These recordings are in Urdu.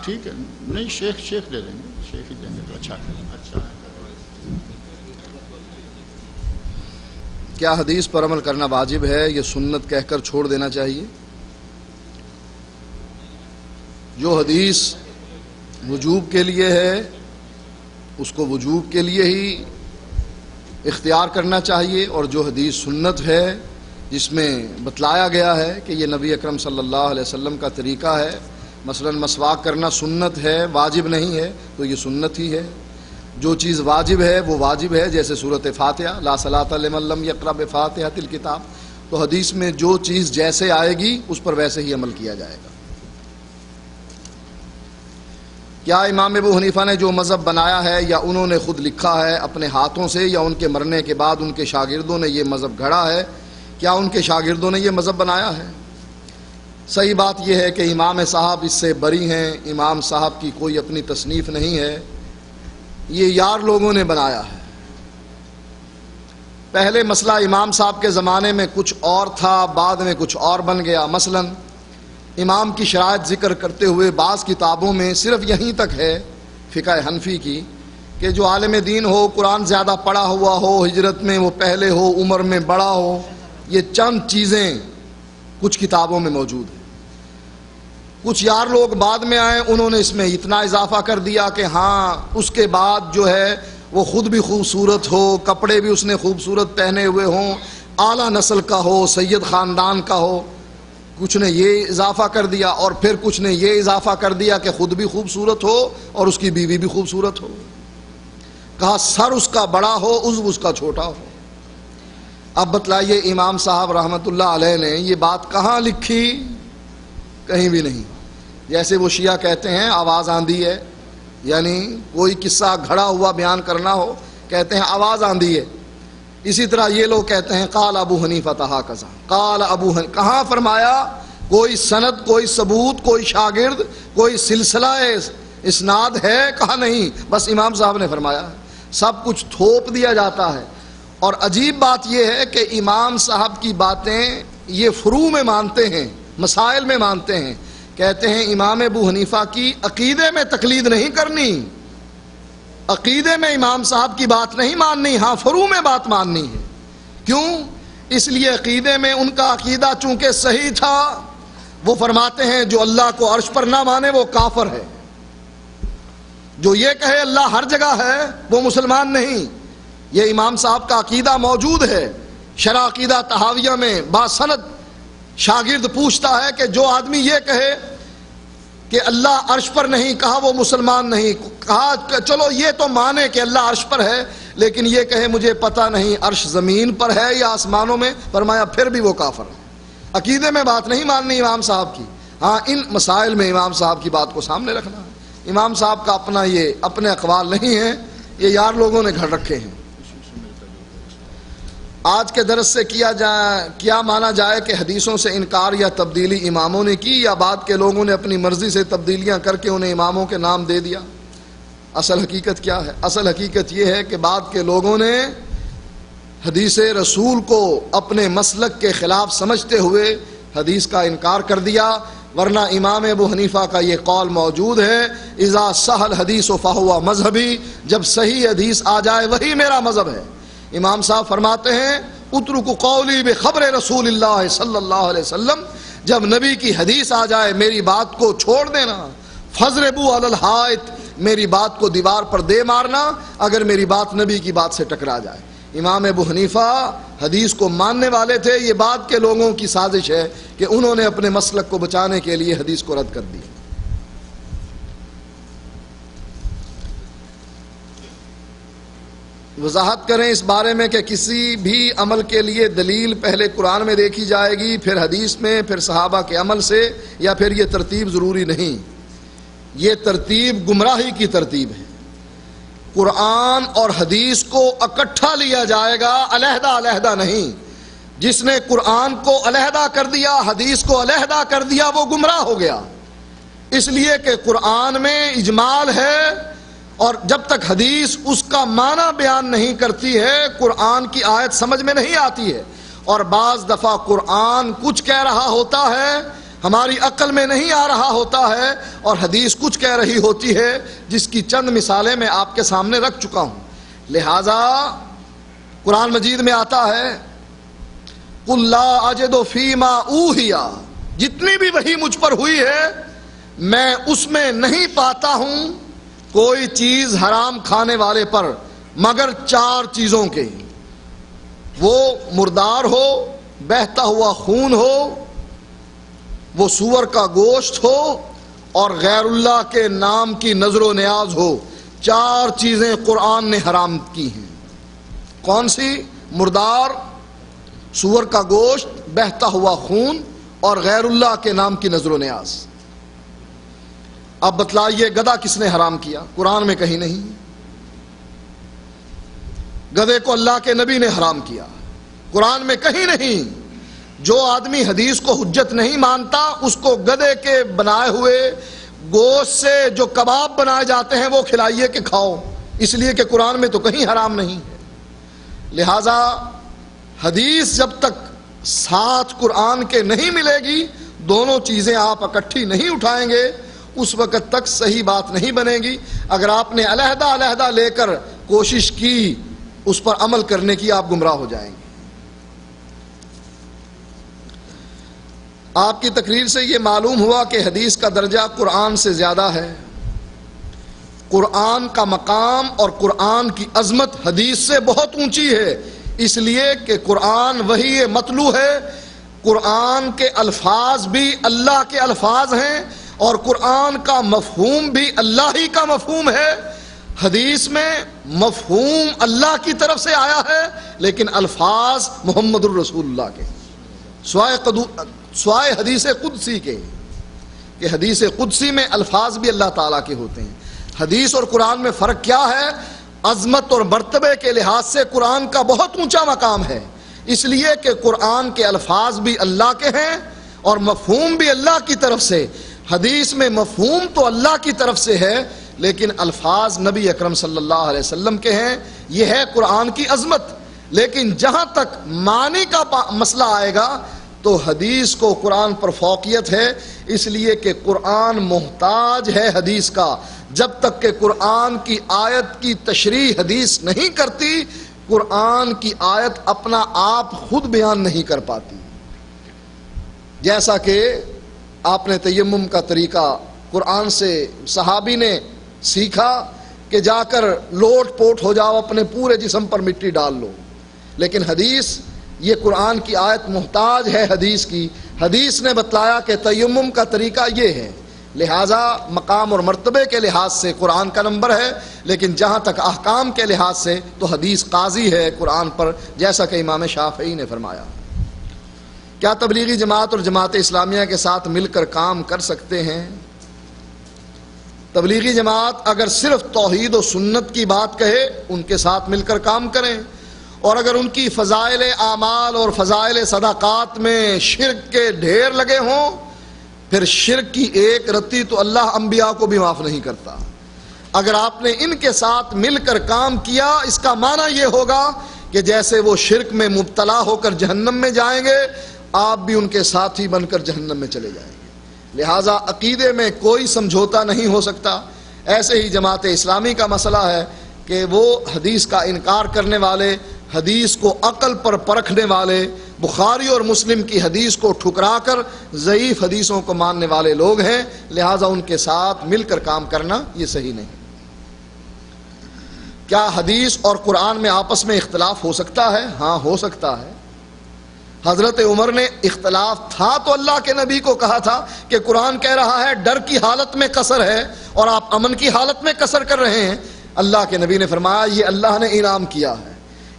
ٹھیک ہے، نہیں شیخ لے لیں گے، شیخ ہی لیں گے تو اچھا ہے۔ کیا حدیث پر عمل کرنا واجب ہے، یہ سنت کہہ کر چھوڑ دینا چاہیے؟ جو حدیث وجوب کے لیے ہے اس کو وجوب کے لیے ہی اختیار کرنا چاہیے، اور جو حدیث سنت ہے جس میں بتلایا گیا ہے کہ یہ نبی اکرم صلی اللہ علیہ وسلم کا طریقہ ہے، مثلا مسواک کرنا سنت ہے، واجب نہیں ہے، تو یہ سنت ہی ہے۔ جو چیز واجب ہے وہ واجب ہے، جیسے سورۃ فاتحہ، لا صلاۃ لمن لم یقرأ بفاتحۃ الکتاب، تو حدیث میں جو چیز جیسے آئے گی اس پر ویسے ہی عمل کیا جائے گا۔ کیا امام ابو حنیفہ نے جو مذہب بنایا ہے یا انہوں نے خود لکھا ہے اپنے ہاتھوں سے، یا ان کے مرنے کے بعد ان کے شاگردوں نے یہ مذہب گھڑا ہے؟ کیا ان کے شاگردوں نے یہ مذہب بنایا ہے؟ صحیح بات یہ ہے کہ امام صاحب اس سے بری ہیں، امام صاحب کی کوئی اپنی تصنیف نہیں ہے، یہ یار لوگوں نے بنایا ہے۔ پہلے مسئلہ امام صاحب کے زمانے میں کچھ اور تھا، بعد میں کچھ اور بن گیا۔ مثلا امام کی شرائط ذکر کرتے ہوئے بعض کتابوں میں صرف یہیں تک ہے فقہ حنفی کی کہ جو عالم دین ہو، قرآن زیادہ پڑھا ہوا ہو، ہجرت میں وہ پہلے ہو، عمر میں بڑا ہو، یہ چند چیزیں کچھ کتابوں میں موجود ہیں۔ کچھ یار لوگ بعد میں آئے، انہوں نے اس میں اتنا اضافہ کر دیا کہ ہاں اس کے بعد جو ہے وہ خود بھی خوبصورت ہو، کپڑے بھی اس نے خوبصورت پہنے ہوئے ہوں، اعلیٰ نسل کا ہو، سید خاندان کا ہو۔ کچھ نے یہ اضافہ کر دیا، اور پھر کچھ نے یہ اضافہ کر دیا کہ خود بھی خوبصورت ہو اور اس کی بیوی بھی خوبصورت ہو۔ کہا سر اس کا بڑا ہو، عضو اس کا چھوٹا ہو۔ اب بتلائیے امام صاحب رحمۃ اللہ علیہ نے یہ بات کہاں لکھی؟ کہیں بھی نہیں۔ جیسے وہ شیعہ کہتے ہیں آواز آندھی ہے، یعنی کوئی قصہ گھڑا ہوا بیان کرنا ہو، کہتے ہیں آواز آندھی ہے۔ اسی طرح یہ لوگ کہتے ہیں قال ابو حنیفہ ہکذا، قال ابو حنیفہ، کہاں فرمایا؟ کوئی سند، کوئی ثبوت، کوئی شاگرد، کوئی سلسلہ اسناد ہے؟ کہا نہیں، بس امام صاحب نے فرمایا۔ سب کچھ تھوپ دیا جاتا ہے۔ اور عجیب بات یہ ہے کہ امام صاحب کی باتیں یہ فروع میں مانتے ہیں، مسائل میں مانتے ہیں، کہتے ہیں امام ابو حنیفہ کی عقیدے میں تقلید نہیں کرنی، عقیدے میں امام صاحب کی بات نہیں ماننی، ہاں فروع میں بات ماننی ہے۔ کیوں؟ اس لیے عقیدے میں ان کا عقیدہ چونکہ صحیح تھا، وہ فرماتے ہیں جو اللہ کو عرش پر نہ مانے وہ کافر ہے، جو یہ کہے اللہ ہر جگہ ہے وہ مسلمان نہیں۔ یہ امام صاحب کا عقیدہ موجود ہے۔ شرح عقیدہ طحاویہ میں باسند شاگرد پوچھتا ہے کہ جو آدمی یہ کہے کہ اللہ عرش پر نہیں، کہا وہ مسلمان نہیں۔ کہا چلو یہ تو مانے کہ اللہ عرش پر ہے، لیکن یہ کہے مجھے پتہ نہیں عرش زمین پر ہے یا آسمانوں میں، فرمایا پھر بھی وہ کافر ہے۔ عقیدے میں بات نہیں ماننی امام صاحب کی، ہاں ان مسائل میں امام صاحب کی بات کو سامنے رکھنا ہے۔ امام صاحب کا اپنا یہ اپنے اقوال نہیں ہیں، یہ یار لوگوں نے گھڑ رکھے ہیں۔ آج کے درس سے کیا مانا جائے کہ حدیثوں سے انکار یا تبدیلی اماموں نے کی، یا بعد کے لوگوں نے اپنی مرضی سے تبدیلیاں کر کے انہیں اماموں کے نام دے دیا؟ اصل حقیقت کیا ہے؟ اصل حقیقت یہ ہے کہ بعد کے لوگوں نے حدیث رسول کو اپنے مسلک کے خلاف سمجھتے ہوئے حدیث کا انکار کر دیا، ورنہ امام ابو حنیفہ کا یہ قول موجود ہے اذا صح الحدیث فہو مذہبی، جب صحیح حدیث آ جائے وہی میرا مذہب ہے۔ امام صاحب فرماتے ہیں اترکوا قولی بخبر رسول اللہ صلی اللہ علیہ وسلم، جب نبی کی حدیث آ جائے میری بات کو چھوڑ دینا، فضربوا علی الحائط، میری بات کو دیوار پر دے مارنا اگر میری بات نبی کی بات سے ٹکرا جائے۔ امام ابو حنیفہ حدیث کو ماننے والے تھے، یہ بعد کے لوگوں کی سازش ہے کہ انہوں نے اپنے مسلک کو بچانے کے لیے حدیث کو رد کر دیا۔ وضاحت کریں اس بارے میں کہ کسی بھی عمل کے لیے دلیل پہلے قرآن میں دیکھی جائے گی، پھر حدیث میں، پھر صحابہ کے عمل سے، یا پھر یہ ترتیب ضروری نہیں؟ یہ ترتیب گمراہی کی ترتیب ہے۔ قرآن اور حدیث کو اکٹھا لیا جائے گا، علیحدہ علیحدہ نہیں۔ جس نے قرآن کو علیحدہ کر دیا، حدیث کو علیحدہ کر دیا، وہ گمراہ ہو گیا۔ اس لیے کہ قرآن میں اجمال ہے، اور جب تک حدیث اس کا معنی بیان نہیں کرتی ہے قرآن کی آیت سمجھ میں نہیں آتی ہے۔ اور بعض دفعہ قرآن کچھ کہہ رہا ہوتا ہے، ہماری عقل میں نہیں آ رہا ہوتا ہے اور حدیث کچھ کہہ رہی ہوتی ہے جس کی چند مثالیں میں آپ کے سامنے رکھ چکا ہوں. لہذا قرآن مجید میں آتا ہے قُلْ لَا أَجِدُ فِي مَا أُوحِيَ، جتنی بھی وحی مجھ پر ہوئی ہے میں اس میں نہیں پاتا ہوں کوئی چیز حرام کھانے والے پر مگر 4 چیزوں کے، وہ مردار ہو، بہتا ہوا خون ہو، وہ سور کا گوشت ہو، اور غیر اللہ کے نام کی نظر و نیاز ہو. 4 چیزیں قرآن نے حرام کی ہیں. کون سی؟ مردار، سور کا گوشت، بہتا ہوا خون اور غیر اللہ کے نام کی نظر و نیاز. اب بتلائیے گدھا کس نے حرام کیا؟ قرآن میں کہیں نہیں. گدھے کو اللہ کے نبی نے حرام کیا، قرآن میں کہیں نہیں. جو آدمی حدیث کو حجت نہیں مانتا اس کو گدھے کے بنائے ہوئے گوشت سے جو کباب بنائے جاتے ہیں وہ کھلائیے کہ کھاؤ، اس لیے کہ قرآن میں تو کہیں حرام نہیں ہے. لہذا حدیث جب تک ساتھ قرآن کے نہیں ملے گی، دونوں چیزیں آپ اکٹھی نہیں اٹھائیں گے، اس وقت تک صحیح بات نہیں بنے گی. اگر آپ نے علیحدہ علیحدہ لے کر کوشش کی اس پر عمل کرنے کی، آپ گمراہ ہو جائیں گے. آپ کی تقریر سے یہ معلوم ہوا کہ حدیث کا درجہ قرآن سے زیادہ ہے. قرآن کا مقام اور قرآن کی عظمت حدیث سے بہت اونچی ہے، اس لیے کہ قرآن وحی مطلوع ہے. قرآن کے الفاظ بھی اللہ کے الفاظ ہیں اور قرآن کا مفہوم بھی اللہ ہی کا مفہوم ہے. حدیث میں مفہوم اللہ کی طرف سے آیا ہے لیکن الفاظ محمد الرسول اللہ کے، سوائے حدیث قدسی کے، کہ حدیث قدسی میں الفاظ بھی اللہ تعالیٰ کے ہوتے ہیں. حدیث اور قرآن میں فرق کیا ہے؟ عظمت اور مرتبے کے لحاظ سے قرآن کا بہت اونچا مقام ہے، اس لیے کہ قرآن کے الفاظ بھی اللہ کے ہیں اور مفہوم بھی اللہ کی طرف سے. حدیث میں مفہوم تو اللہ کی طرف سے ہے لیکن الفاظ نبی اکرم صلی اللہ علیہ وسلم کے ہیں. یہ ہے قرآن کی عظمت. لیکن جہاں تک معنی کا مسئلہ آئے گا تو حدیث کو قرآن پر فوقیت ہے، اس لیے کہ قرآن محتاج ہے حدیث کا. جب تک کہ قرآن کی آیت کی تشریح حدیث نہیں کرتی، قرآن کی آیت اپنا آپ خود بیان نہیں کر پاتی. جیسا کہ آپ نے تیمم کا طریقہ قرآن سے صحابی نے سیکھا کہ جا کر لوٹ پوٹ ہو جاؤ، اپنے پورے جسم پر مٹی ڈال لو. لیکن حدیث، یہ قرآن کی آیت محتاج ہے حدیث کی. حدیث نے بتلایا کہ تیمم کا طریقہ یہ ہے، لہذا مقام اور مرتبے کے لحاظ سے قرآن کا نمبر ہے، لیکن جہاں تک احکام کے لحاظ سے تو حدیث قاضی ہے قرآن پر، جیسا کہ امام شافعی نے فرمایا. کیا تبلیغی جماعت اور جماعت اسلامیہ کے ساتھ مل کر کام کر سکتے ہیں؟ تبلیغی جماعت اگر صرف توحید و سنت کی بات کہے ان کے ساتھ مل کر کام کریں، اور اگر ان کی فضائل اعمال اور فضائل صدقات میں شرک کے ڈھیر لگے ہوں، پھر شرک کی ایک رتی تو اللہ انبیاء کو بھی معاف نہیں کرتا. اگر آپ نے ان کے ساتھ مل کر کام کیا، اس کا معنی یہ ہوگا کہ جیسے وہ شرک میں مبتلا ہو کر جہنم میں جائیں گے، آپ بھی ان کے ساتھی بن کر جہنم میں چلے جائیں گے. لہٰذا عقیدے میں کوئی سمجھوتا نہیں ہو سکتا. ایسے ہی جماعت اسلامی کا مسئلہ ہے کہ وہ حدیث کا انکار کرنے والے، حدیث کو عقل پر پرکھنے والے، بخاری اور مسلم کی حدیث کو ٹھکرا کر ضعیف حدیثوں کو ماننے والے لوگ ہیں. لہٰذا ان کے ساتھ مل کر کام کرنا یہ صحیح نہیں. کیا حدیث اور قرآن میں آپس میں اختلاف ہو سکتا ہے؟ ہاں، ہو سکتا ہے. حضرت عمر نے اختلاف تھا تو اللہ کے نبی کو کہا تھا کہ قرآن کہہ رہا ہے ڈر کی حالت میں قصر ہے اور آپ امن کی حالت میں قصر کر رہے ہیں. اللہ کے نبی نے فرمایا یہ اللہ نے انعام کیا ہے.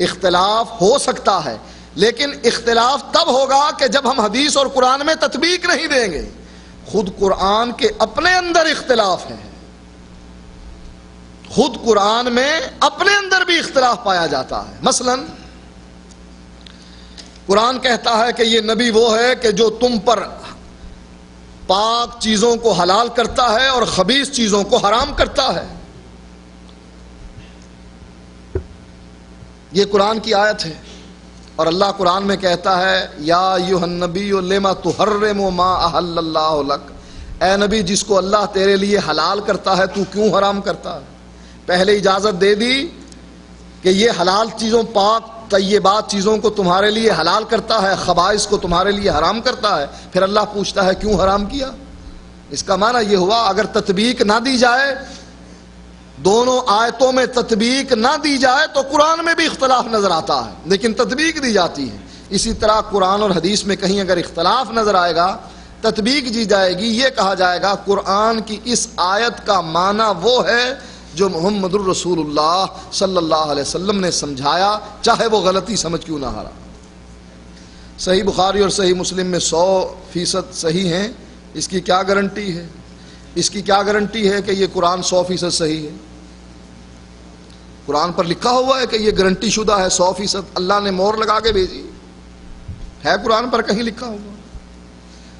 اختلاف ہو سکتا ہے لیکن اختلاف تب ہوگا کہ جب ہم حدیث اور قرآن میں تطبیق نہیں دیں گے. خود قرآن کے اپنے اندر اختلاف ہے، خود قرآن میں اپنے اندر بھی اختلاف پایا جاتا ہے. مثلا قرآن کہتا ہے کہ یہ نبی وہ ہے کہ جو تم پر پاک چیزوں کو حلال کرتا ہے اور خبیث چیزوں کو حرام کرتا ہے. یہ قرآن کی آیت ہے. اور اللہ قرآن میں کہتا ہے یا ایھا النبی لما تحرم ما احل اللہ لک، اے نبی جس کو اللہ تیرے لیے حلال کرتا ہے تو کیوں حرام کرتا ہے؟ پہلے اجازت دے دی کہ یہ حلال چیزوں، پاک طیبات چیزوں کو تمہارے لیے حلال کرتا ہے، خبائث کو تمہارے لیے حرام کرتا ہے، پھر اللہ پوچھتا ہے کیوں حرام کیا؟ اس کا معنی یہ ہوا اگر تطبیق نہ دی جائے، دونوں آیتوں میں تطبیق نہ دی جائے تو قرآن میں بھی اختلاف نظر آتا ہے، لیکن تطبیق دی جاتی ہے۔ اسی طرح قرآن اور حدیث میں کہیں اگر اختلاف نظر آئے گا، تطبیق دی جائے گی، یہ کہا جائے گا قرآن کی اس آیت کا معنی وہ ہے جو محمد الرسول اللہ صلی اللہ علیہ وسلم نے سمجھایا، چاہے وہ غلطی سمجھ کیوں نہ ہارا۔ صحیح بخاری اور صحیح مسلم میں 100% صحیح ہیں، اس کی کیا گارنٹی ہے؟ اس کی کیا گارنٹی ہے کہ یہ قرآن 100% صحیح ہے؟ قرآن پر لکھا ہوا ہے کہ یہ گارنٹی شدہ ہے 100%، اللہ نے مور لگا کے بھیجی ہے، قرآن پر کہیں لکھا ہوا؟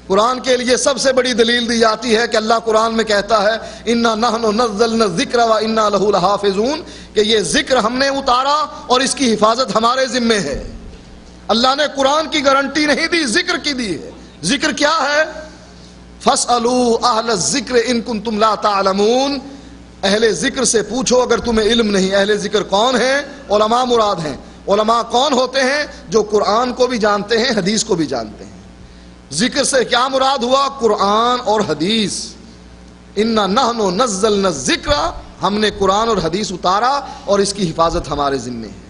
قرآن کے لیے سب سے بڑی دلیل دی جاتی ہے کہ اللہ قرآن میں کہتا ہے انا نحن نزلنا الذکر و انا لہ لحافظون، کہ یہ ذکر ہم نے اتارا اور اس کی حفاظت ہمارے ذمے ہے۔ اللہ نے قرآن کی گارنٹی نہیں دی، ذکر کی دی ہے۔ ذکر کیا ہے؟ فاسألوا اہل الذکر ان کنتم لا تعلمون، اہل ذکر سے پوچھو اگر تمہیں علم نہیں۔ اہل ذکر کون ہیں؟ علماء مراد ہیں۔ علماء کون ہوتے ہیں؟ جو قرآن کو بھی جانتے ہیں، حدیث کو بھی جانتے ہیں۔ ذکر سے کیا مراد ہوا؟ قرآن اور حدیث۔ انا نحن نزلنا الذکر، ہم نے قرآن اور حدیث اتارا اور اس کی حفاظت ہمارے ذمے ہے۔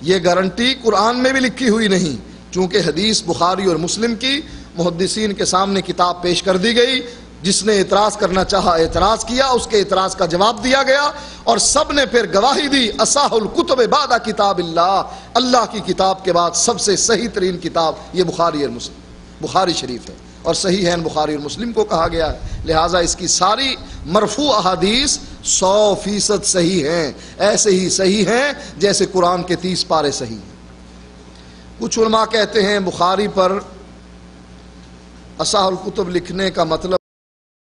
یہ گارنٹی قرآن میں بھی لکھی ہوئی نہیں، چونکہ حدیث بخاری اور مسلم کی محدثین کے سامنے کتاب پیش کر دی گئی، جس نے اعتراض کرنا چاہا اعتراض کیا، اس کے اعتراض کا جواب دیا گیا، اور سب نے پھر گواہی دی اصح الکتب بعد کتاب اللہ، اللہ کی کتاب کے بعد سب سے صحیح ترین کتاب یہ بخاری اور مسلم، بخاری شریف ہے، اور صحیح ہے بخاری اور مسلم کو کہا گیا ہے، لہٰذا اس کی ساری مرفوع احادیث 100% صحیح ہیں، ایسے ہی صحیح ہیں جیسے قرآن کے 30 پارے صحیح ہیں۔ کچھ علماء کہتے ہیں بخاری پر اصح الکتب لکھنے کا مطلب